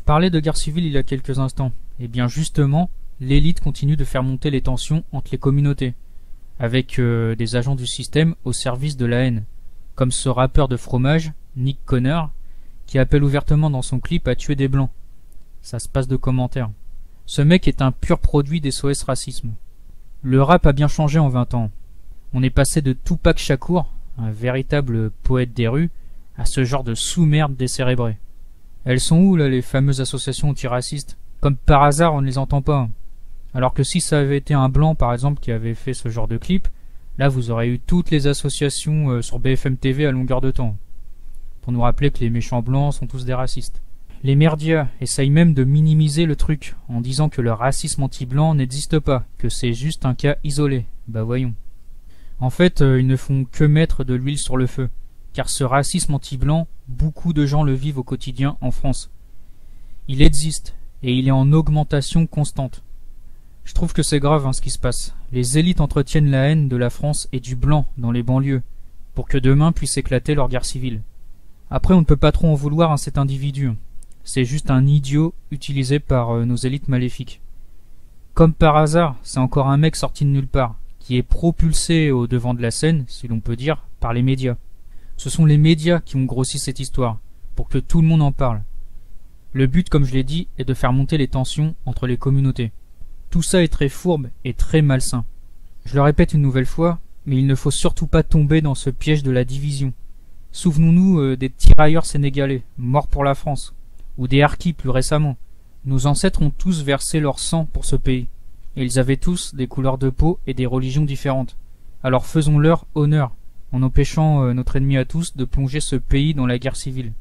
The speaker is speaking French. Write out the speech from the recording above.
parlais de guerre civile il y a quelques instants. Et bien justement, l'élite continue de faire monter les tensions entre les communautés, avec des agents du système au service de la haine, comme ce rappeur de fromage, Nick Connor, qui appelle ouvertement dans son clip à tuer des blancs. Ça se passe de commentaires. Ce mec est un pur produit des SOS racisme. Le rap a bien changé en 20 ans. On est passé de Tupac Shakur, un véritable poète des rues, à ce genre de sous-merde décérébré. Elles sont où là les fameuses associations antiracistes? Comme par hasard on ne les entend pas. Alors que si ça avait été un blanc par exemple qui avait fait ce genre de clip, là vous aurez eu toutes les associations sur BFM TV à longueur de temps. Pour nous rappeler que les méchants blancs sont tous des racistes. Les merdias essayent même de minimiser le truc, en disant que le racisme anti-blanc n'existe pas, que c'est juste un cas isolé. Bah voyons. En fait, ils ne font que mettre de l'huile sur le feu, car ce racisme anti-blanc, beaucoup de gens le vivent au quotidien en France. Il existe, et il est en augmentation constante. Je trouve que c'est grave ce qui se passe. Les élites entretiennent la haine de la France et du blanc dans les banlieues, pour que demain puisse éclater leur guerre civile. Après, on ne peut pas trop en vouloir à cet individu. C'est juste un idiot utilisé par nos élites maléfiques. Comme par hasard, c'est encore un mec sorti de nulle part, qui est propulsé au devant de la scène, si l'on peut dire, par les médias. Ce sont les médias qui ont grossi cette histoire, pour que tout le monde en parle. Le but, comme je l'ai dit, est de faire monter les tensions entre les communautés. Tout ça est très fourbe et très malsain. Je le répète une nouvelle fois, mais il ne faut surtout pas tomber dans ce piège de la division. Souvenons-nous des tirailleurs sénégalais, morts pour la France, ou des harkis plus récemment. Nos ancêtres ont tous versé leur sang pour ce pays, et ils avaient tous des couleurs de peau et des religions différentes. Alors faisons-leur honneur, en empêchant notre ennemi à tous de plonger ce pays dans la guerre civile.